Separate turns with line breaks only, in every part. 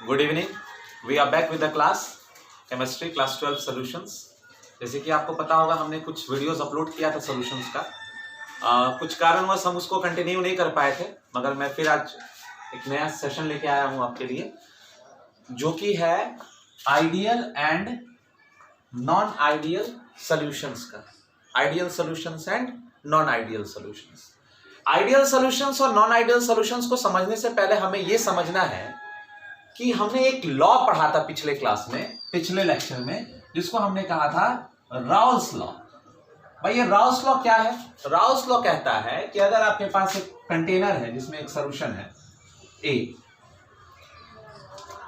Good evening. We are back with the class chemistry class 12 solutions. जैसे कि आपको पता होगा हमने कुछ वीडियोस अपलोड किया था सॉल्यूशंस का। कुछ कारणवश हम उसको कंटिन्यू नहीं कर पाए थे, मगर मैं फिर आज एक नया सेशन लेके आया हूं आपके लिए, जो कि है ideal and non ideal solutions का। Ideal solutions and non ideal solutions. Ideal solutions और नॉन आइडियल सॉल्यूशंस को समझने से पहले हमें यह समझना है कि हमने एक लॉ पढ़ा था पिछले क्लास में, पिछले लेक्चर में, जिसको हमने कहा था राउल्स लॉ। भाई ये राउल्स लॉ क्या है? राउल्स लॉ कहता है कि अगर आपके पास एक कंटेनर है जिसमें एक सॉल्यूशन है A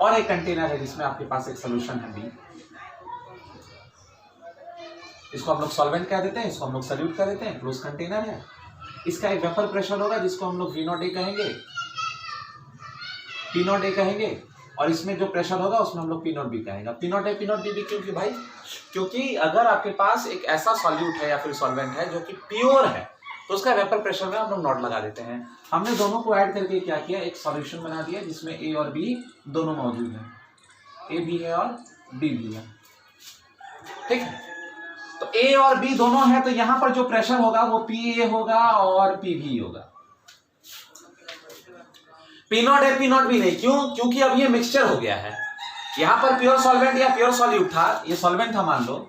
और एक कंटेनर है जिसमें आपके पास एक सॉल्यूशन है B, इसको हम लोग सॉल्वेंट कह देते हैं, इसको हम लोग सॉल्यूट कह देते हैं, क्लोज कंटेनर है। इसका एक वेपर प्रेशर होगा जिसको हम लोग V0A कहेंगे, P0A कहेंगे, और इसमें जो प्रेशर होगा उसमें हम लोग P0B कहेंगे। P0A P0B क्योंकि भाई, क्योंकि अगर आपके पास एक ऐसा सॉल्यूट है या फिर सॉल्वेंट है जो कि प्योर है तो उसका वेपर प्रेशर में हम लोग नॉट लगा देते हैं। हमने दोनों को ऐड करके क्या किया, एक सॉल्यूशन बना दिया जिसमें A और B दोनों मौजूद हैं, A भी है और B भी है। ठीक है, तो A और B दोनों है, तो यहां पर जो प्रेशर होगा वो PA होगा और PB होगा। P0A P0B नहीं, क्यों? क्योंकि अब ये मिक्सचर हो गया है। यहां पर प्योर सॉल्वेंट या प्योर सॉल्यूट था, ये सॉल्वेंट था मान लो,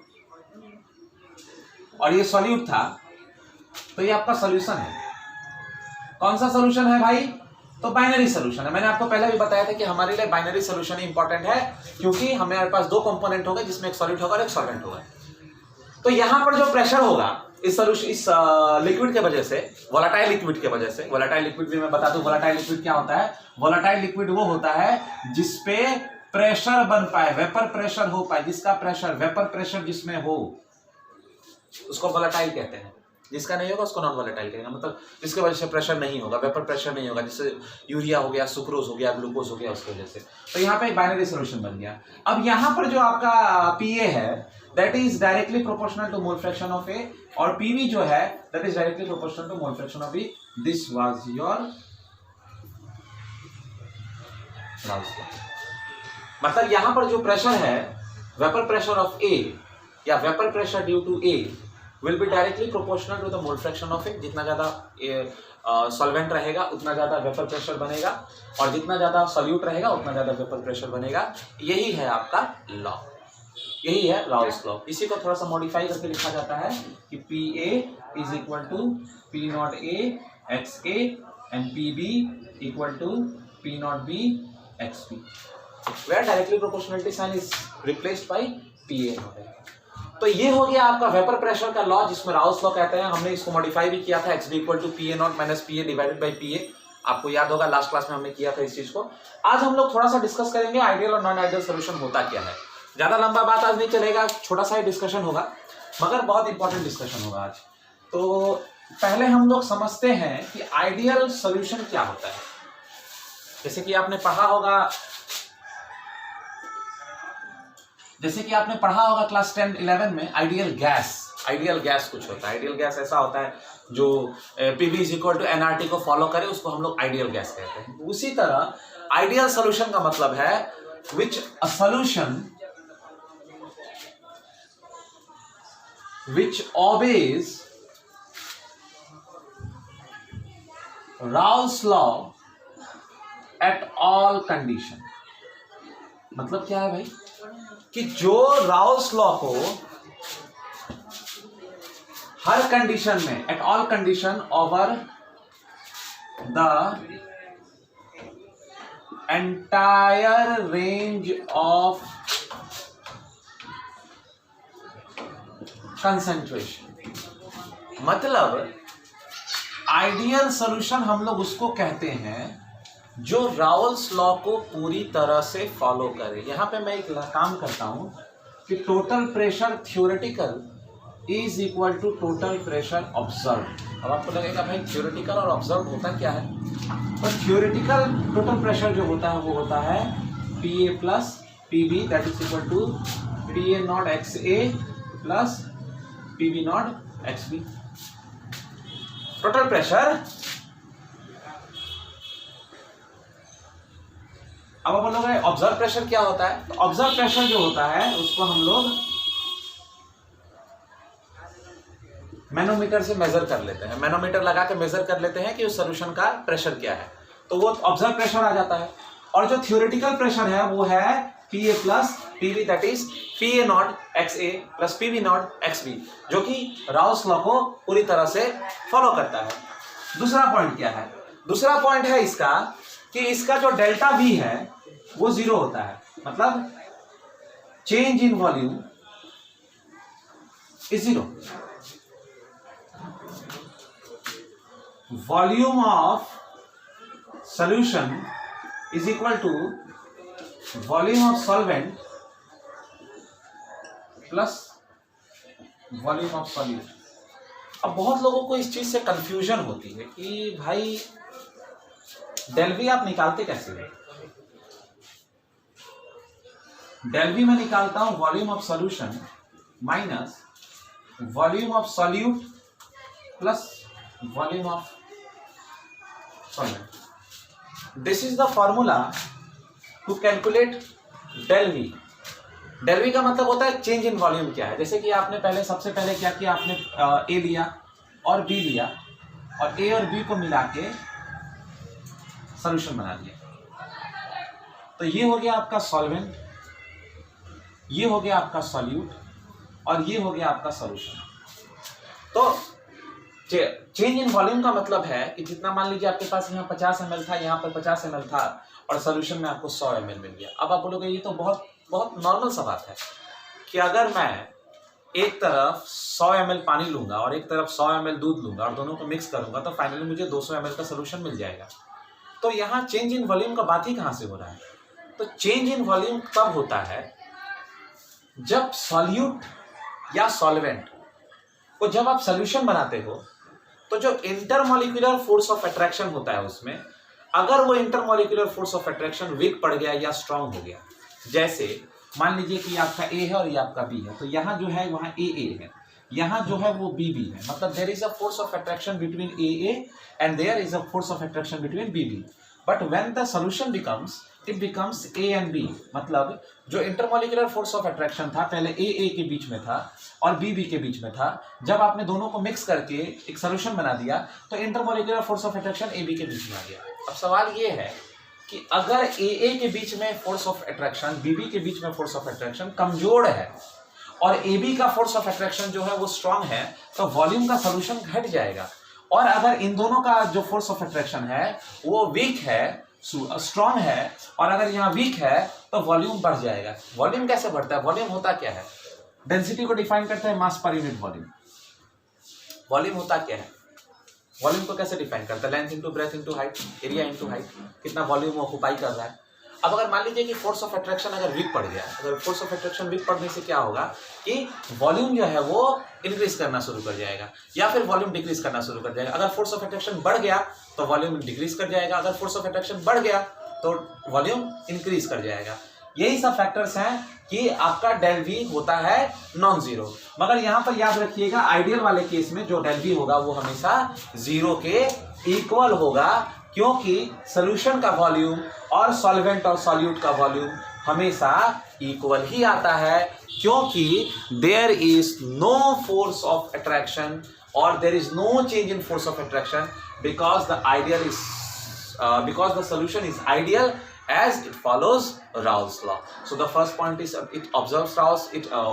और ये सॉल्यूट था, तो ये आपका सॉल्यूशन है। कौन सा सॉल्यूशन है भाई? तो बाइनरी सॉल्यूशन है। मैंने आपको पहले भी बताया था कि हमारे लिए बाइनरी सॉल्यूशन इंपॉर्टेंट है, क्योंकि हमारे पास दो कंपोनेंट होंगे जिसमें एक सॉल्यूट होगा और एक सॉल्वेंट होगा। तो यहां पर जो प्रेशर होगा इस सॉल्यूशन, इस लिक्विड के वजह से, वोलेटाइल लिक्विड के वजह से, वोलेटाइल लिक्विड भी मैं बता दूं, वोलेटाइल लिक्विड क्या होता है? वोलेटाइल लिक्विड वो होता है जिसपे प्रेशर बन पाए, वेपर प्रेशर हो पाए, जिसका प्रेशर, वेपर प्रेशर जिसमें हो उसको वोलेटाइल कहते हैं, जिसका नहीं होगा उसको नॉन वोलेटाइल कहेंगे। मतलब जिसकी वजह से प्रेशर नहीं होगा, वेपर प्रेशर नहीं होगा, जैसे यूरिया हो गया, सुक्रोज हो गया, ग्लूकोज हो गया, उसकी वजह से। तो यहाँ पे एक बाइनरी सॉल्यूशन बन गया। अब यहाँ पर जो आपका PA है that is directly proportional to mole fraction of A, और PB जो है that is directly proportional to mole fraction of B. This was your Raoult's law. मतलब यहां पर जो प्रेशर है, वेपर प्रेशर ऑफ A या vapour pressure due to A will be directly proportional to the mole fraction of A. जितना ज्यादा solvent रहेगा उतना ज्यादा वेपर प्रेशर बनेगा, और जितना ज्यादा सॉल्यूट रहेगा उतना ज्यादा वेपर प्रेशर बनेगा। यही है आपका लॉ, यही है राउल्स लॉ। इसी को थोड़ा सा मॉडिफाई करके लिखा जाता है कि PA is equal to P0A XA and PB equal to P0B XB, where directly proportionality sign is replaced by PA। तो ये हो गया आपका वेपर प्रेशर का लॉ, जिसमें राउल्स लॉ कहते हैं। हमने इसको मॉडिफाई भी किया था, XB equal to PA0 minus PA divided by PA। आपको याद होगा लास्ट क्लास में हमने किया था इस चीज को। आज हम लोग थोड़ा सा डिस्कस करेंगे आइडियल और नॉन आइडियल सोल्यूशन होता क्या है। ज्यादा लंबा बात आज नहीं चलेगा, छोटा सा ही डिस्कशन होगा, मगर बहुत इंपॉर्टेंट डिस्कशन होगा आज। तो पहले हम लोग समझते हैं कि आइडियल सॉल्यूशन क्या होता है। जैसे कि आपने पढ़ा होगा क्लास 10-11 में आइडियल गैस। आइडियल गैस कुछ होता है, आइडियल गैस ऐसा होता है जो PV is equal to NRT को फॉलो करे, उसको हम लोग आइडियल गैस कहते हैं। उसी तरह आइडियल सॉल्यूशन का मतलब है which a solution which obeys Raoult's law at all condition। मतलब क्या है भाई? कि जो राउल्स लॉ को हर कंडीशन में, at all condition over the entire range of concentration. मतलब आइडियल सॉल्यूशन हम लोग उसको कहते हैं जो राउल्स लॉ को पूरी तरह से फॉलो करे। यहां पे मैं एक काम करता हूं कि total pressure theoretical is equal to total pressure observe. अब आपको लगेगा भाई थ्योरेटिकल और ऑब्जर्व होता क्या है? तो थ्योरेटिकल टोटल प्रेशर जो होता है वो होता है PA plus PB that is equal to PA0 XA plus PB0 XB। Total pressure अब आप बोलोगे ऑब्जर्व प्रेशर क्या होता है? तो ऑब्जर्व प्रेशर जो होता है उसको हम लोग मैनोमीटर से मेजर कर लेते हैं, मैनोमीटर लगा के मेजर कर लेते हैं कि उस सॉल्यूशन का प्रेशर क्या है, तो वो ऑब्जर्व प्रेशर आ जाता है। और जो थ्योरेटिकल प्रेशर है वो है PA plus PV, that is PA naught XA plus PV not XB, जो कि राउस लॉ को पूरी तरह से फॉलो करता है। दूसरा पॉइंट क्या है? दूसरा पॉइंट है इसका कि इसका जो डेल्टा V है वो 0 होता है, मतलब change in volume is 0। Volume of solution is equal to volume of solvent plus volume of solute। अब बहुत लोगों को इस चीज से कंफ्यूजन होती है कि भाई डेल वी आप निकालते कैसे हैं? डेल वी मैं निकालता हूं volume of solution minus volume of solute plus volume of solvent. This is the formula to calculate del V। del V का मतलब होता है चेंज इन वॉल्यूम क्या है। जैसे कि आपने पहले सबसे पहले क्या किया, आपने A लिया और B लिया और A और B को मिला के सॉल्यूशन बना दिया। तो ये हो गया आपका सॉल्वेंट, ये हो गया आपका सॉल्यूट और ये हो गया आपका सॉल्यूशन। तो चेंज इन वॉल्यूम का मतलब है कि जितना मान लीजिए आपके पास यहाँ 50 ml था, यहाँ पर 50 ml था और सोल्यूशन में आपको 100 ml मिल गया। अब आप बोलोगे ये तो बहुत बहुत नॉर्मल सा बात है कि अगर मैं एक तरफ 100 ml पानी लूंगा और एक तरफ 100 ml दूध लूंगा और दोनों को मिक्स करूंगा तो फाइनली मुझे 200 ml का सोल्यूशन मिल जाएगा। तो यहाँ चेंज इन वॉल्यूम का बात ही कहाँ से हो रहा है? तो चेंज इन वॉल्यूम तब होता है जब सॉल्यूट या सॉल्वेंट को जब आप सोल्यूशन बनाते हो तो जो इंटरमॉलिक्यूलर फोर्स ऑफ अट्रैक्शन होता है उसमें अगर वो intermolecular force of attraction weak पड़ गया या स्ट्रांग हो गया, जैसे मान लीजिए कि आपका A है और ये आपका B है, तो यहाँ जो है वहाँ AA है, यहाँ जो है वो BB है, मतलब there is a force of attraction between AA and there is a force of attraction between BB। But when the solution becomes it becomes A and B, मतलब जो इंटरमॉलिक्यूलर फोर्स ऑफ अट्रैक्शन था पहले AA के बीच में था और BB के बीच में था, जब आपने दोनों को मिक्स करके एक सॉल्यूशन बना दिया तो intermolecular force of attraction AB के बीच में आ गया। अब सवाल ये है कि अगर AA के बीच में फोर्स ऑफ अट्रैक्शन, BB के बीच में फोर्स ऑफ अट्रैक्शन कमजोर है और AB का फोर्स ऑफ अट्रैक्शन जो है वो स्ट्रांग है, तो वॉल्यूम का सॉल्यूशन घट जाएगा। और अगर इन दोनों का जो फोर्स ऑफ अट्रैक्शन है वो वीक है, स्ट्रांग है, और अगर यहाँ वीक है तो वॉल्यूम बढ़ जाएगा। वॉल्यूम कैसे बढ़ता है? वॉल्यूम होता क्या है? डेंसिटी को डिफाइन करता है मास पर यूनिट वॉल्यूम। वॉल्यूम होता क्या है? वॉल्यूम को कैसे डिफाइन करता है? Length into breadth into height, area into height, कितना वॉल्यूम ऑक्युपाई कर रहा है। अब अगर मान लीजिए कि फोर्स ऑफ अट्रैक्शन अगर वीक पड़ गया, अगर फोर्स ऑफ अट्रैक्शन वीक पड़ने से क्या होगा कि वॉल्यूम जो है वो इंक्रीज करना शुरू कर जाएगा या फिर वॉल्यूम डिक्रीज करना शुरू कर जाएगा। अगर फोर्स ऑफ अट्रैक्शन बढ़ गया तो वॉल्यूम डिक्रीज कर जाएगा, अगर फोर्स ऑफ अट्रैक्शन बढ़ गया तो वॉल्यूम इंक्रीज कर जाएगा। यही सब फैक्टर्स हैं कि आपका डेल वी होता है नॉन जीरो। मगर यहाँ पर याद रखिएगा आइडियल वाले केस में जो डेल वी होगा वो हमेशा जीरो के इक्वल होगा, क्योंकि सॉल्यूशन का वॉल्यूम और सॉल्वेंट और सॉल्यूट का वॉल्यूम हमेशा इक्वल ही आता है, क्योंकि there is no force of attraction और there is no change in force of attraction because the solution is ideal as it follows Raoult's law. So the first point is it observes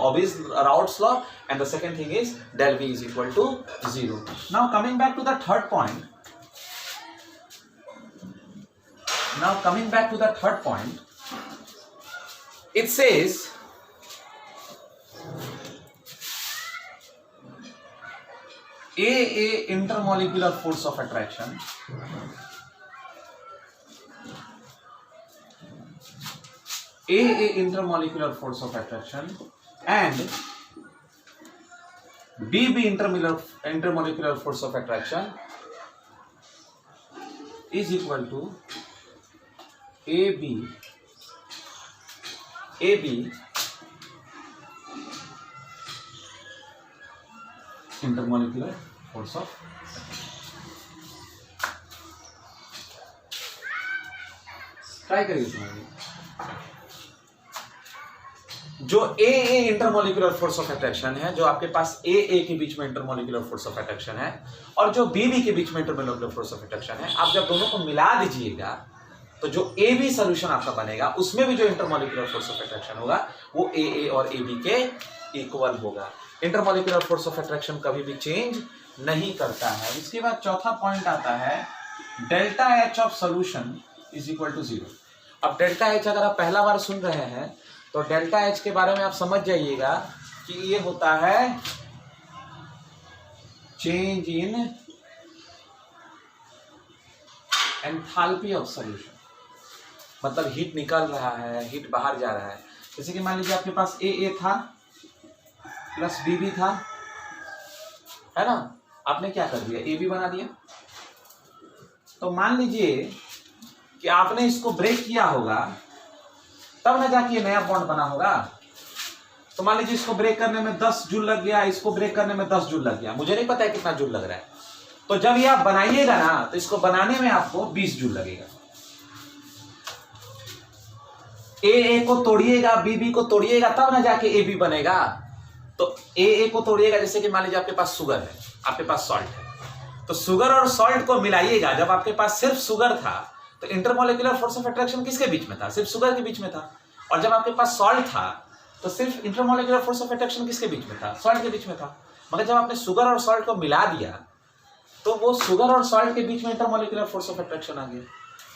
obeys Raoult's law, and the second thing is del V is equal to 0. Now coming back to the third point. It says AA intermolecular force of attraction AA intermolecular force of attraction and BB intermolecular force of attraction is equal to AB intermolecular force of attraction. Try करिए समझिए। जो ए intermolecular force of attraction है, जो आपके पास ए के बीच में intermolecular force of attraction है, और जो बी के बीच में इंटरमोलिकुलर फोर्स ऑफ अट्रैक्शन है, आप जब दोनों को मिला दीजिएगा तो जो ए बी सोल्यूशन आपका बनेगा, उसमें भी जो इंटरमोलिकुलर फोर्स ऑफ अट्रैक्शन होगा वो ए और ए बी के इक्वल होगा। इंटरमोलिकुलर फोर्स ऑफ अट्रैक्शन कभी भी चेंज नहीं करता है। इसके बाद चौथा पॉइंट आता है delta H of solution is equal to 0। अब डेल्टा एच अगर आप पहला बार सुन रहे हैं तो डेल्टा एच के बारे में आप समझ जाइएगा कि ये होता है change in enthalpy of solution. मतलब हीट निकल रहा है, हीट बाहर जा रहा है। जैसे कि मान लीजिए आपके पास ए था प्लस बी था, है ना, आपने क्या कर दिया, ए बी बना दिया। तो मान लीजिए कि आपने इसको ब्रेक किया होगा तब ना जाके नया बॉन्ड बना होगा। तो मान लीजिए इसको ब्रेक करने में 10 जूल लग गया, इसको ब्रेक करने में 10 जूल लग गया, मुझे नहीं पता है कितना जूल लग रहा है। तो जब ये आप बनाइएगा ना तो इसको बनाने में आपको 20 जूल लगेगा। ए को तोड़िएगा, बी को तोड़िएगा, तब ना जाके ए बी बनेगा। तो ए को तोड़िएगा, जैसे कि मान लीजिए आपके पास शुगर है, आपके पास सॉल्ट है, तो शुगर और सॉल्ट को मिलाइएगा। जब आपके पास सिर्फ शुगर था तो इंटरमोलिकुलर फोर्स ऑफ अट्रैक्शन किसके बीच में था, सिर्फ शुगर के बीच में था। और जब आपके पास सॉल्ट था तो सिर्फ इंटरमोलिकुलर फोर्स ऑफ अट्रैक्शन किसके बीच में था, सॉल्ट के बीच में था। मगर जब आपने शुगर और सॉल्ट को मिला दिया तो वो शुगर और सॉल्ट के बीच में इंटरमोलिकुलर फोर्स ऑफ अट्रैक्शन आ गया।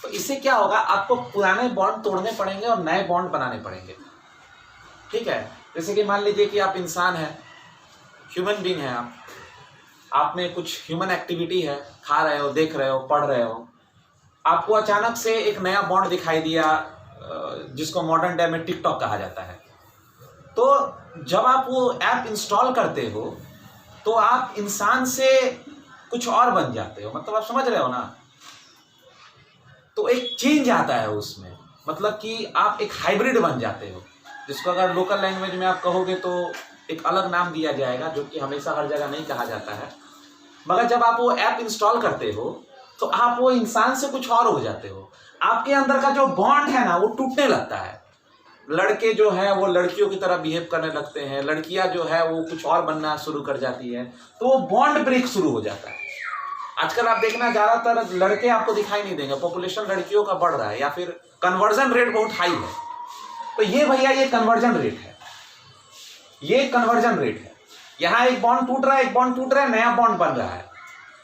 तो इससे क्या होगा, आपको पुराने बॉन्ड तोड़ने पड़ेंगे और नए बॉन्ड बनाने पड़ेंगे। ठीक है, जैसे कि मान लीजिए कि आप इंसान हैं, ह्यूमन बीइंग है, आप में कुछ ह्यूमन एक्टिविटी है, खा रहे हो, देख रहे हो, पढ़ रहे हो, आपको अचानक से एक नया बॉन्ड दिखाई दिया जिसको मॉडर्न डे में टिकटॉक कहा जाता है। तो जब आप वो ऐप इंस्टॉल करते हो तो आप इंसान से कुछ और बन जाते हो, मतलब आप समझ रहे हो ना। तो एक चेंज आता है उसमें, मतलब कि आप एक हाइब्रिड बन जाते हो, जिसको अगर लोकल लैंग्वेज में आप कहोगे तो एक अलग नाम दिया जाएगा, जो कि हमेशा हर जगह नहीं कहा जाता है। मगर जब आप वो ऐप इंस्टॉल करते हो तो आप वो इंसान से कुछ और हो जाते हो। आपके अंदर का जो बॉन्ड है ना वो टूटने लगता है। लड़के जो है वो लड़कियों की तरह बिहेव करने लगते हैं, लड़कियां जो है वो कुछ और बनना शुरू कर जाती है, तो वो बॉन्ड ब्रेक शुरू हो जाता है। आजकल आप देखना ज्यादातर लड़के आपको दिखाई नहीं देंगे, पॉपुलेशन लड़कियों का बढ़ रहा है या फिर कन्वर्जन रेट बहुत हाई है। तो ये भैया ये कन्वर्जन रेट है, ये कन्वर्जन रेट है। यहाँ एक बॉन्ड टूट रहा है, एक बॉन्ड टूट रहा है, नया बॉन्ड बन रहा है।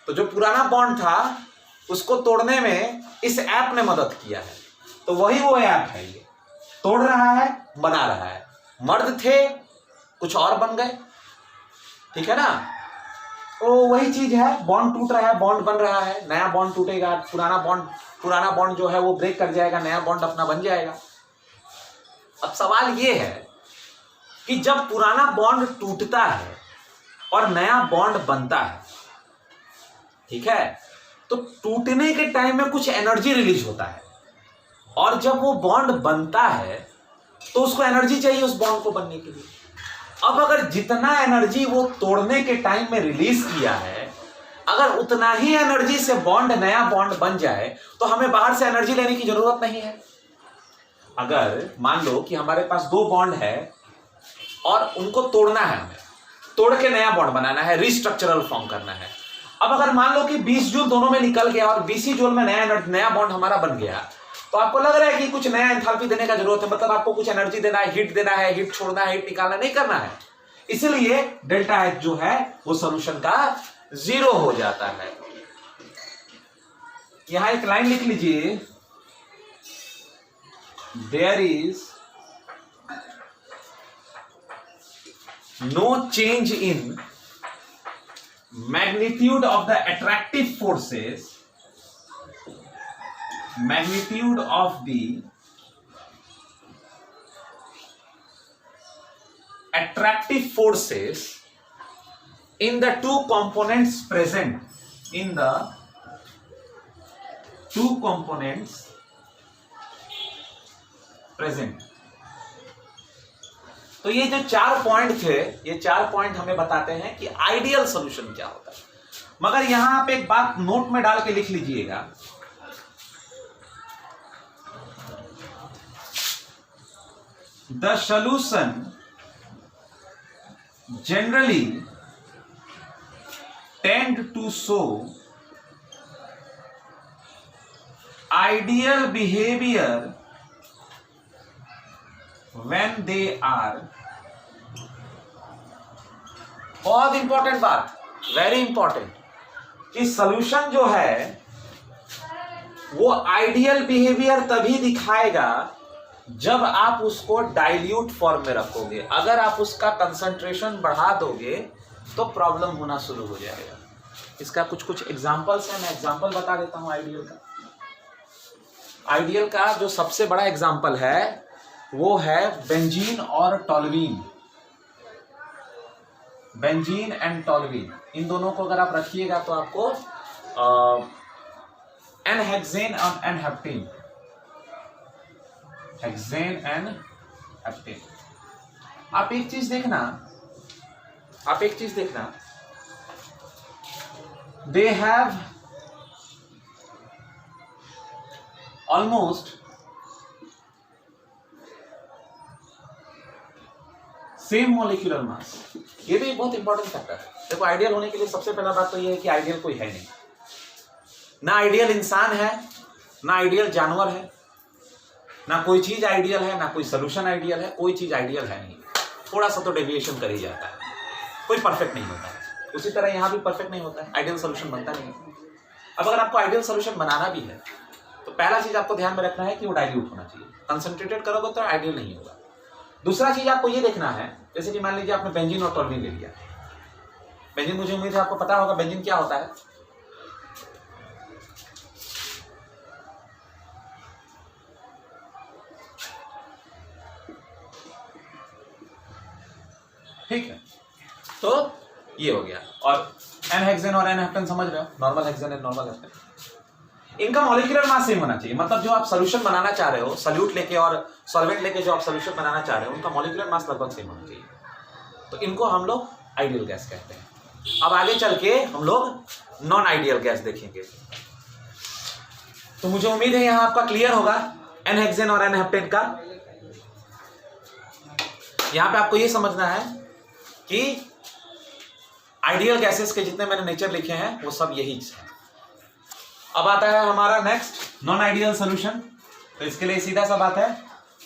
तो जो पुराना बॉन्ड था उसको तोड़ने में इस ऐप ने मदद किया है। तो वही वो ऐप है, ये तोड़ रहा है, बना रहा है। मर्द थे, कुछ और बन गए, ठीक है ना। तो वही चीज है, बॉन्ड टूट रहा है, बॉन्ड बन रहा है, नया बॉन्ड टूटेगा, पुराना बॉन्ड जो है वो ब्रेक कर जाएगा, नया बॉन्ड अपना बन जाएगा। अब सवाल ये है कि जब पुराना बॉन्ड टूटता है और नया बॉन्ड बनता है, ठीक है, तो टूटने के टाइम में कुछ एनर्जी रिलीज होता है, और जब वो बॉन्ड बनता है तो उसको एनर्जी चाहिए उस बॉन्ड को बनने के लिए। अब अगर जितना एनर्जी वो तोड़ने के टाइम में रिलीज किया है, अगर उतना ही एनर्जी से बॉन्ड, नया बॉन्ड बन जाए तो हमें बाहर से एनर्जी लेने की जरूरत नहीं है। अगर मान लो कि हमारे पास 2 बॉन्ड है और उनको तोड़ना है, हमें तोड़ के नया बॉन्ड बनाना है, रिस्ट्रक्चरल फॉर्म करना है। अब अगर मान लो कि 20 जूल दोनों में निकल गया और 20 जूल में नया बॉन्ड हमारा बन गया, तो आपको लग रहा है कि कुछ नया एंथैल्पी देने का जरूरत है, मतलब आपको कुछ एनर्जी देना है, हीट देना है, हीट छोड़ना है, हीट निकालना नहीं करना है। इसलिए डेल्टा एच जो है वो सॉल्यूशन का 0 हो जाता है। यहां एक लाइन लिख लीजिए, there is no change in magnitude of the attractive forces, magnitude of the attractive forces in the two components present, in the two components present। तो ये जो 4 पॉइंट थे, ये 4 पॉइंट हमें बताते हैं कि आइडियल सॉल्यूशन क्या होता है। मगर यहां आप एक बात नोट में डाल के लिख लीजिएगा the solution generally tend to show ideal behavior when they are, बहुत इंपॉर्टेंट बात, वेरी इंपॉर्टेंट, कि सॉल्यूशन जो है वो आइडियल बिहेवियर तभी दिखाएगा जब आप उसको डाइल्यूट फॉर्म में रखोगे। अगर आप उसका कंसंट्रेशन बढ़ा दोगे तो प्रॉब्लम होना शुरू हो जाएगा। इसका कुछ कुछ एग्जांपल्स हैं, मैं एग्जांपल बता देता हूं आइडियल का। आइडियल का जो सबसे बड़ा एग्जांपल है वो है बेंजीन और टॉल्यूइन। बेंजीन एंड टॉल्यूइन, इन दोनों को अगर आप रखिएगा तो आपको एन-हेक्सेन और एन-हेप्टेन, हेक्सेन एंड हेप्टेन। आप एक चीज देखना, they have almost same molecular mass. ये भी बहुत इंपॉर्टेंट फैक्टर है। देखो, आइडियल होने के लिए सबसे पहला बात तो ये है कि आइडियल कोई है नहीं। ना आइडियल इंसान है, ना आइडियल जानवर है, ना कोई चीज आइडियल है, ना कोई सोल्यूशन आइडियल है। कोई चीज आइडियल है नहीं, थोड़ा सा तो डेविएशन कर ही जाता है, कोई परफेक्ट नहीं होता है। उसी तरह यहां भी परफेक्ट नहीं होता है, आइडियल सोल्यूशन बनता नहीं। अब अगर आपको आइडियल सोल्यूशन बनाना भी है तो पहला चीज आपको ध्यान में रखना है कि वो डाइल्यूट होना चाहिए। कंसंट्रेटेड करोगे तो आइडियल नहीं होगा। दूसरा चीज आपको ये देखना है, जैसे कि मान लीजिए आपने बेंजीन और टॉल्यूइन ले लिया। बेंजीन, मुझे उम्मीद है आपको पता होगा बेंजीन क्या होता है। ठीक है, तो ये हो गया। और एन-हेक्सेन और एन-हेप्टेन समझ रहे हो, normal hexane and normal heptane. इनका मॉलिक्यूलर मास सेम होना चाहिए। मतलब जो आप सॉल्यूशन बनाना चाह रहे हो, सॉल्यूट लेके और सॉल्वेंट लेके जो आप सॉल्यूशन बनाना चाह रहे हो, उनका मॉलिक्यूलर मास लगभग सेम होना चाहिए। तो इनको हम लोग आइडियल गैस कहते हैं। अब आगे चल के हम लोग नॉन आइडियल गैस देखेंगे। तो मुझे उम्मीद है यहां आपका क्लियर होगा एन-हेक्सेन और एन-हेप्टेन का। यहां पे आपको ये समझना है कि आइडियल गैसेस के जितने मैंने नेचर लिखे हैं वो सब यही है। अब आता है हमारा नेक्स्ट नॉन आइडियल सॉल्यूशन। तो इसके लिए सीधा सा बात है,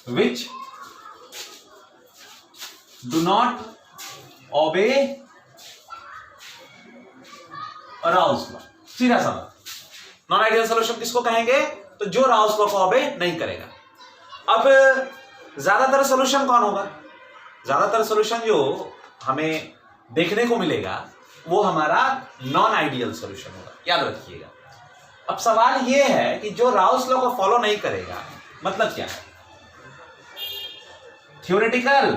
which do not obey Raoult's law. सीधा सा बात, नॉन आइडियल सॉल्यूशन किसको कहेंगे? तो जो राउल्स लॉ को ओबे नहीं करेगा। अब ज्यादातर सॉल्यूशन कौन होगा? ज्यादातर सॉल्यूशन जो हमें देखने को मिलेगा वो हमारा नॉन आइडियल सॉल्यूशन होगा, याद रखिएगा। अब सवाल ये है कि जो राउल्स लॉ को फॉलो नहीं करेगा मतलब क्या है? Theoretical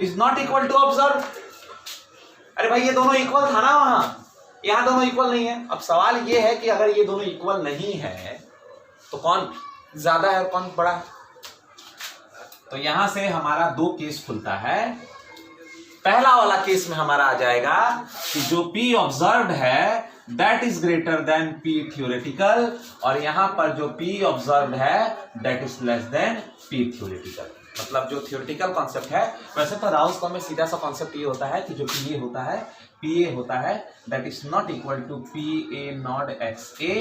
is not equal to observe. अरे भाई, ये दोनों इक्वल था ना वहां, यहां दोनों इक्वल नहीं है। अब सवाल ये है कि अगर ये दोनों इक्वल नहीं है तो कौन ज्यादा है और कौन बड़ा है? तो यहां से हमारा दो केस खुलता है। पहला वाला केस में हमारा आ जाएगा कि जो P ऑब्जर्व्ड है that is greater than P theoretical, और यहां पर जो P ऑब्जर्व्ड है that is less than P theoretical. मतलब जो थ्योरेटिकल कॉन्सेप्ट है, वैसे तो राउल्स लॉ में सीधा सा कॉन्सेप्ट ये होता है कि जो PA होता है that is not equal to PA naught XA,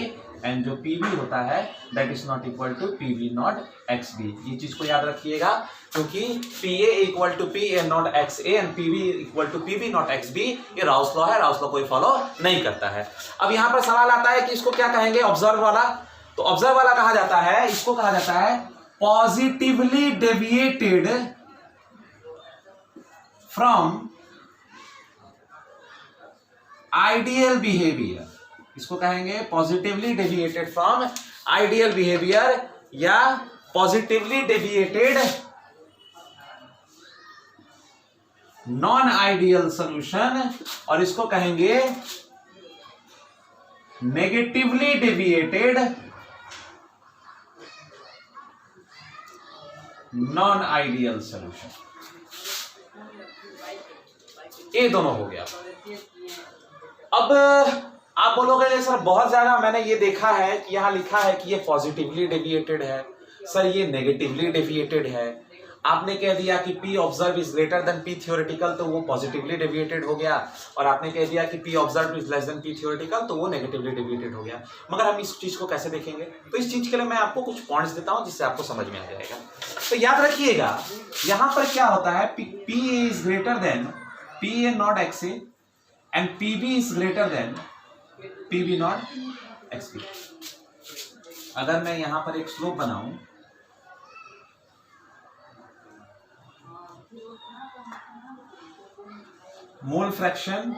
and जो PB होता है that is not equal to PB naught XB। ये चीज को याद रखिएगा, क्योंकि PA equal to PA naught XA and PB equal to PB naught XB ये राउल्स लॉ है। राउल्स लॉ कोई फॉलो नहीं करता है। अब यहां पर सवाल आता है कि इसको क्या कहेंगे? ऑब्जर्व वाला। तो ऑब्जर्व वाला कहा जाता है, इसको कहा जाता है positively deviated from ideal behaviour. इसको कहेंगे positively deviated from ideal behaviour या positively deviated non ideal solution, और इसको कहेंगे negatively deviated non ideal solution. ये दोनों हो गया। अब आप बोलोगे सर बहुत ज्यादा मैंने ये देखा है कि यहां लिखा है कि ये पॉजिटिवली डेविएटेड है, सर ये नेगेटिवली डेविएटेड है। आपने कह दिया कि P observe is greater than P theoretical, तो वो पॉजिटिवली डेविएटेड हो गया, और आपने कह दिया कि P observe is less than P theoretical, तो वो नेगेटिवली डेविएटेड हो गया। मगर हम इस चीज को कैसे देखेंगे? तो इस चीज के लिए मैं आपको कुछ पॉइंट्स देता हूं जिससे आपको समझ में आ जाएगा। तो याद रखिएगा यहां पर क्या होता है, P is greater than PA naught XA and PB is greater than PB naught XB। अगर मैं यहां पर एक स्लोप बनाऊं, मोल फ्रैक्शन,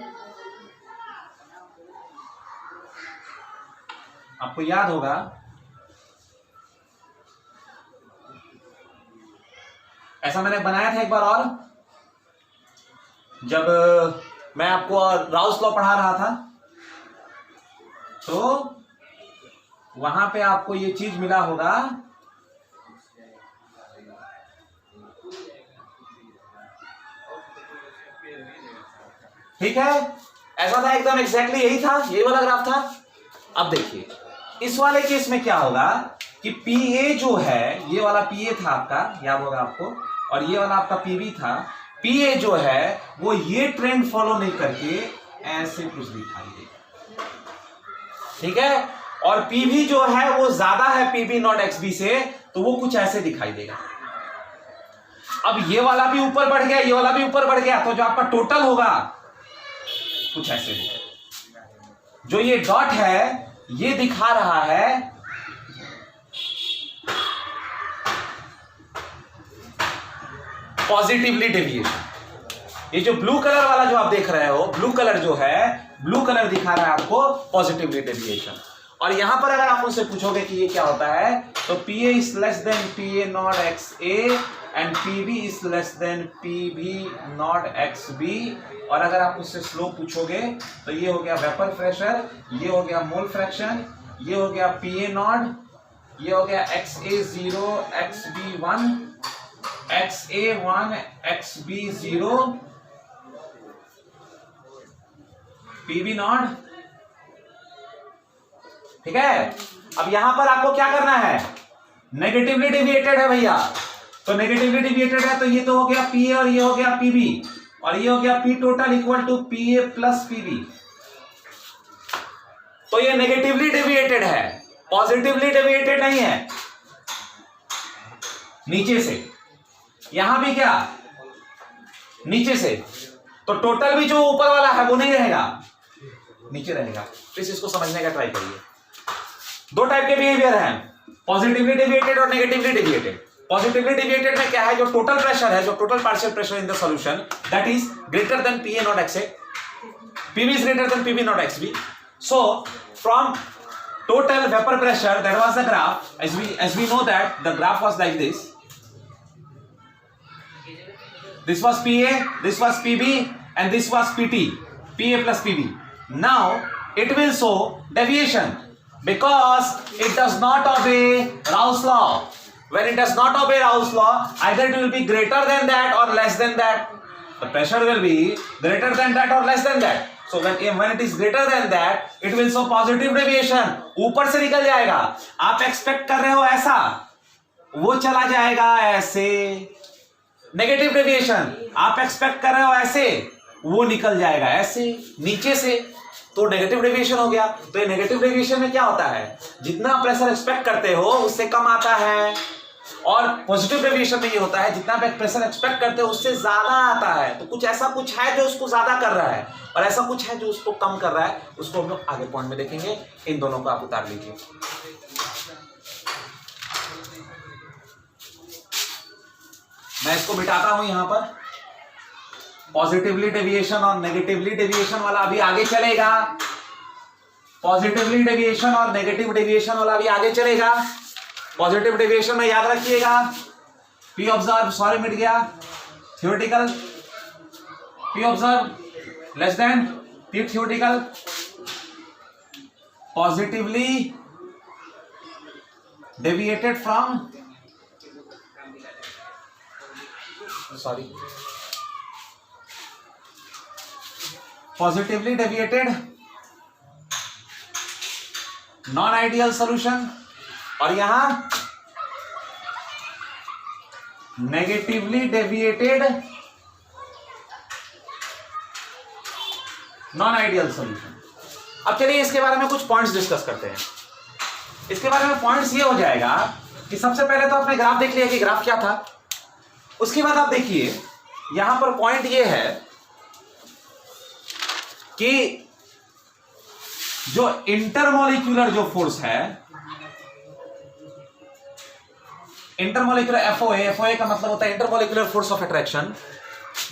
आपको याद होगा ऐसा मैंने बनाया था एक बार, और जब मैं आपको राउस लॉ पढ़ा रहा था तो वहां पे आपको ये चीज मिला होगा, ठीक है, ऐसा था एकदम एग्जैक्टली यही था, यही वाला ग्राफ था। अब देखिए इस वाले केस में क्या होगा कि PA जो है, ये वाला PA था आपका, याद होगा आपको, और ये वाला आपका PB था। PA जो है वो ये ट्रेंड फॉलो नहीं करके ऐसे कुछ दिखाई देगा, ठीक है, और PB जो है वो ज्यादा है PB नॉट XB से, तो वो कुछ ऐसे दिखाई देगा। अब ये वाला भी ऊपर बढ़ गया, ये वाला भी ऊपर बढ़ गया, तो जो आपका टोटल होगा कुछ ऐसे होगा। जो ये डॉट है ये दिखा रहा है पॉजिटिवली डेविएशन। ये जो ब्लू कलर वाला जो आप देख रहे हो, ब्लू कलर जो है, ब्लू कलर दिखा रहा है आपको पॉजिटिवली डेविएशन। और यहां पर अगर आप उनसे पूछोगे कि ये क्या होता है, तो PA is less than PA naught XA and PB is less than PB naught XB। और अगर आप उससे स्लोप पूछोगे तो ये हो गया वेपर प्रेशर, ये हो गया मोल फ्रैक्शन, ये हो गया PA नॉट, ये हो गया XA0 XB1 XA1 XB0 PB not, ठीक है। अब यहां पर आपको क्या करना है, नेगेटिवली डेविएटेड है भैया, तो नेगेटिवली डेविएटेड है, तो ये तो हो गया PA और ये हो गया PB, और ये हो गया P total equal to PA plus PB। तो ये नेगेटिवली डेविएटेड है, पॉजिटिवली डेविएटेड नहीं है। नीचे से, यहां भी क्या, नीचे से, तो टोटल भी जो ऊपर वाला है वो नहीं रहेगा, नीचे रहेगा। प्लीज इसको समझने का ट्राई करिए। दो टाइप के बिहेवियर हैं, पॉजिटिवली डेविएटेड और नेगेटिवली डेविएटेड। पॉजिटिवली डेविएटेड में क्या है, जो टोटल प्रेशर है, जो total partial pressure in the solution, that is greater than PA naught XA, PB is greater than PB not XB. So from total vapor pressure, that was the graph. As we know that the graph was like this. This was PA, this was PB, and this was PT, PA plus PB. Now it will show deviation because it does not obey Raoult's law. When it does not obey Raoult's law, either it will be greater than that or less than that. The pressure will be greater than that or less than that. So when it is greater than that, it will show positive deviation. ऊपर से निकल जाएगा। आप expect कर रहे हो ऐसा, वो चला जाएगा ऐसे। नेगेटिव डेविएशन आप एक्सपेक्ट कर रहे हो ऐसे, वो निकल जाएगा ऐसे नीचे से, तो नेगेटिव डेविएशन हो गया। तो ये नेगेटिव डेविएशन में क्या होता है, जितना प्रेशर एक्सपेक्ट करते हो उससे कम आता है, और पॉजिटिव डेविएशन में ये होता है जितना प्रेशर एक्सपेक्ट करते हो उससे ज्यादा आता है। तो कुछ ऐसा कुछ है जो उसको ज्यादा कर रहा है, और ऐसा कुछ है जो उसको कम कर रहा है, उसको हम लोग आगे पॉइंट में देखेंगे। इन दोनों को आप उतार लीजिए। मैं इसको मिटाता हूं यहां पर। पॉजिटिवली डेविएशन और नेगेटिवली डेविएशन वाला अभी आगे चलेगा, पॉजिटिवली डेविएशन और नेगेटिव डेविएशन वाला अभी आगे चलेगा। पॉजिटिव डेविएशन में याद रखिएगा P ऑब्जर्व, सॉरी मिट गया, theoretical P observe less than P theoretical, positively deviated from, sorry, positively deviated non ideal solution, और यहां negatively deviated non ideal solution. अब चलिए इसके बारे में कुछ पॉइंट्स डिस्कस करते हैं। इसके बारे में पॉइंट्स ये हो जाएगा कि सबसे पहले तो आपने ग्राफ देख लिया कि ग्राफ क्या था। उसके बाद आप देखिए यहां पर पॉइंट ये है कि जो इंटरमोलिक्यूलर जो फोर्स है, इंटरमोलिक्यूलर एफओए का मतलब होता है intermolecular force of attraction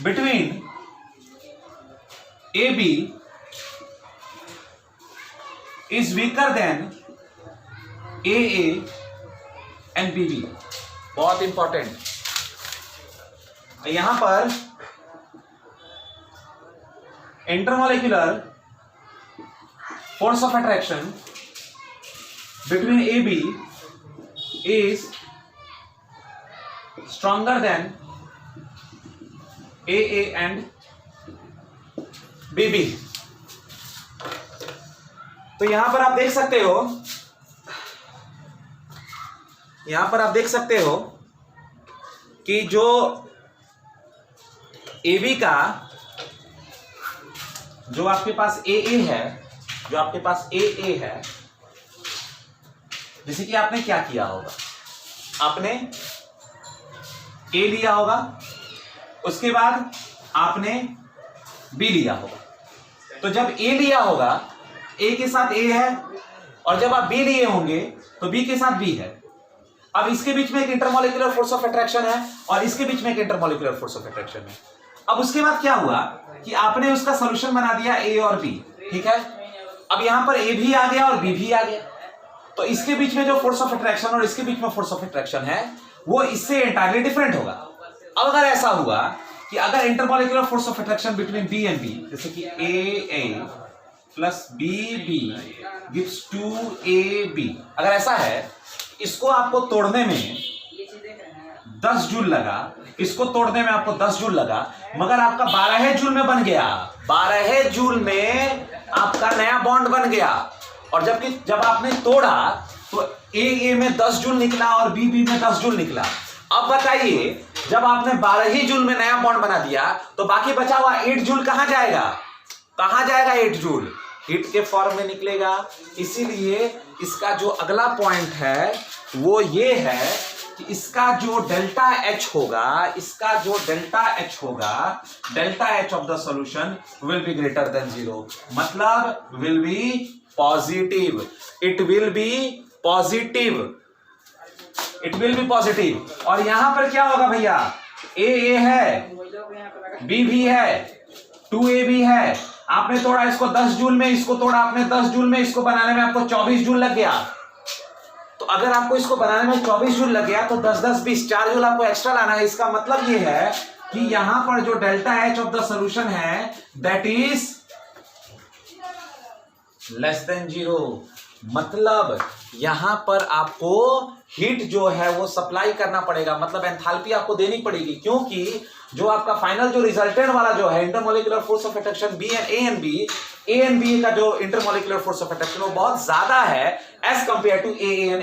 between AB is weaker than AA and BB। बहुत इंपॉर्टेंट, यहां पर intermolecular force of attraction between AB is stronger than AA and BB। तो यहां पर आप देख सकते हो, यहां पर आप देख सकते हो कि जो AB का जो आपके पास AA है, जो आपके पास AA है, जैसे कि आपने क्या किया होगा, आपने A लिया होगा, उसके बाद आपने B लिया होगा। तो जब A लिया होगा, A के साथ A है, और जब आप B लिए होंगे तो B के साथ B है। अब इसके बीच में एक इंटरमोलिक्यूलर फोर्स ऑफ अट्रैक्शन है और इसके बीच में एक इंटरमोलिक्यूलर फोर्स ऑफ अट्रैक्शन है। अब उसके बाद क्या हुआ कि आपने उसका सॉल्यूशन बना दिया A और B, ठीक है। अब यहां पर A भी आ गया और B भी आ गया, तो इसके बीच में जो फोर्स ऑफ अट्रैक्शन और इसके बीच में फोर्स ऑफ अट्रैक्शन है वो इससे एंटायरली डिफरेंट होगा। अब अगर ऐसा हुआ कि अगर intermolecular force of attraction between B and B, जैसे कि AA plus BB gives 2AB, अगर ऐसा है, इसको आपको तोड़ने में 10 जूल लगा, इसको तोड़ने में आपको 10 जूल लगा, मगर आपका 12 जूल में बन गया, 12 जूल में आपका नया बॉन्ड बन गया। और जबकि जब आपने तोड़ा तो AA में 10 जूल निकला और BB में 10 जूल निकला। अब बताइए जब आपने 12 ही जूल में नया बॉन्ड बना दिया तो बाकी बचा हुआ 8 जूल कहां जाएगा, कहां जाएगा 8 जूल? हीट के फॉर्म में निकलेगा। इसीलिए इसका जो अगला पॉइंट है वो ये है कि इसका जो डेल्टा H होगा, इसका जो डेल्टा H होगा, delta H of the solution will be greater than 0, मतलब will be positive, it will be positive, it will be positive. और यहां पर क्या होगा भैया, AA है, B भी है, 2AB है, आपने तोड़ा इसको 10 जूल में, इसको तोड़ा आपने 10 जूल में, इसको बनाने में आपको 24 जूल लग गया। तो अगर आपको इसको बनाने में 24 जूल लग गया तो 10-10-20 4 जूल आपको एक्स्ट्रा लाना है। इसका मतलब ये है कि यहां पर जो delta H of the solution है दैट इज लेस देन 0, मतलब यहां पर आपको हीट जो है वो सप्लाई करना पड़ेगा, मतलब एंथैल्पी आपको देनी पड़ेगी, क्योंकि जो आपका फाइनल जो रिजल्टेंट वाला जो है intermolecular force of attraction A and B का जो इंटरमोलिक्यूलर फोर्स ऑफ अट्रैक्शन वो बहुत ज्यादा है as compare to AA and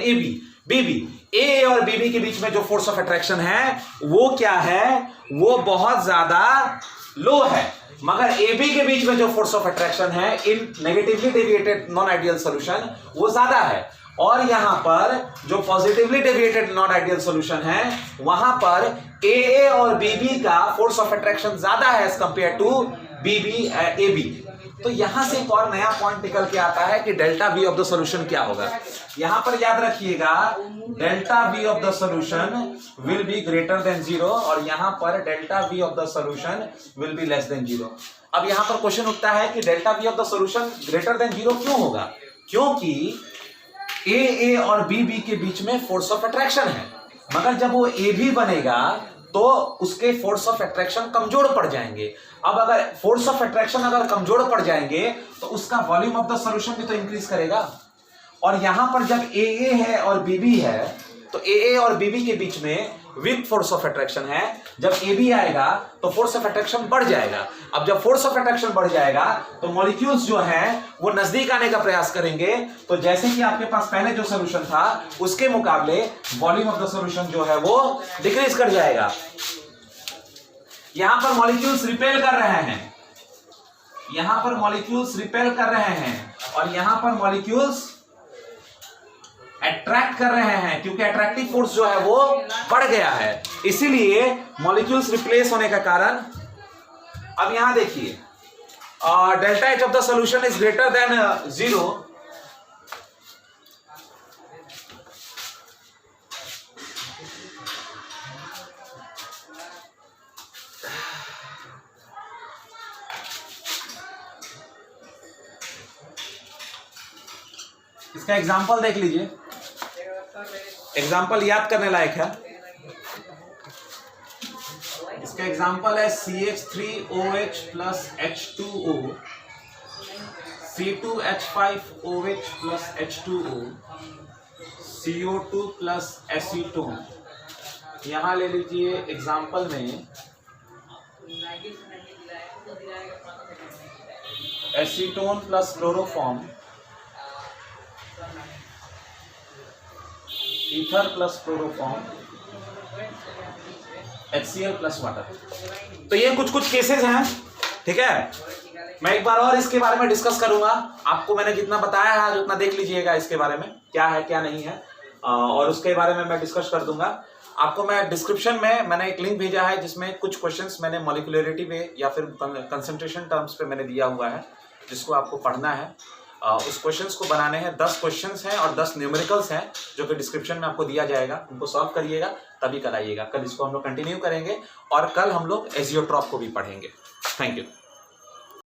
BB। AA और BB के बीच में जो फोर्स ऑफ अट्रैक्शन है वो क्या है, वो बहुत ज्यादा लो है, मगर AB के बीच में जो फोर्स ऑफ अट्रैक्शन है in negatively deviated non ideal solution वो ज्यादा है। और यहां पर जो positively deviated non ideal solution है वहां पर AA और BB का फोर्स ऑफ अट्रैक्शन ज्यादा है एज कंपेयर टू AB। तो यहां से एक और नया पॉइंट निकल के आता है कि delta V of the solution क्या होगा। यहां पर याद रखिएगा delta V of the solution will be greater than 0 और यहां पर delta V of the solution will be less than 0। अब यहां पर क्वेश्चन उठता है कि delta V of the solution greater than 0 क्यों होगा, क्योंकि AA और BB के बीच में फोर्स ऑफ अट्रैक्शन है, मगर जब वो AB बनेगा तो उसके फोर्स ऑफ अट्रैक्शन कमजोर पड़ जाएंगे। अब अगर फोर्स ऑफ अट्रैक्शन अगर कमजोर पड़ जाएंगे तो उसका वॉल्यूम ऑफ द सॉल्यूशन भी तो इंक्रीज करेगा। और यहां पर जब AA है और BB है तो AA और BB के बीच में वीक फोर्स ऑफ अट्रैक्शन है। जब AB आएगा तो फोर्स ऑफ अट्रैक्शन बढ़ जाएगा। अब जब फोर्स ऑफ अट्रैक्शन बढ़ जाएगा तो मॉलिक्यूल्स जो हैं वो नजदीक आने का प्रयास करेंगे। तो जैसे कि आपके पास पहले जो सोल्यूशन था उसके मुकाबले वॉल्यूम ऑफ द सोल्यूशन जो है वो डिक्रीज कर जाएगा। यहां पर मॉलिक्यूल्स रिपेल कर रहे हैं, यहां पर मॉलिक्यूल्स रिपेल कर रहे हैं और यहां पर मॉलिक्यूल्स अट्रैक्ट कर रहे हैं, क्योंकि अट्रैक्टिव फोर्स जो है वो बढ़ गया है। इसीलिए मॉलिक्यूल्स रिप्लेस होने का कारण, अब यहां देखिए delta H of the solution is greater than 0, इसका एग्जाम्पल देख लीजिए, एग्जाम्पल याद करने लायक है। इसका एग्जाम्पल है CH3OH plus H2O, C2H5OH plus H2O, CO2 plus acetone. यहां ले लीजिए एग्जाम्पल में acetone plus chloroform, ether plus chloroform, HCl plus water. तो ये कुछ केसेस हैं, ठीक है। मैं एक बार और इसके बारे में डिस्कस करूंगा। आपको मैंने जितना बताया है आज उतना देख लीजिएगा इसके बारे में क्या है क्या नहीं है, और उसके बारे में मैं डिस्कस कर दूंगा। आपको मैं डिस्क्रिप्शन में मैंने एक लिंक भेजा है जिसमें कुछ क्वेश्चंस मैंने मॉलिक्यूलरिटी पे या फिर कंसंट्रेशन टर्म्स पे मैंने दिया हुआ है, जिसको आपको पढ़ना है। उस क्वेश्चंस को बनाने हैं। 10 क्वेश्चंस हैं और 10 न्यूमेरिकल्स हैं जो कि डिस्क्रिप्शन में आपको दिया जाएगा। उनको सॉल्व करिएगा तभी कल आइएगा। कल इसको हम लोग कंटिन्यू करेंगे और कल हम लोग एजियोट्रॉप को भी पढ़ेंगे। Thank you.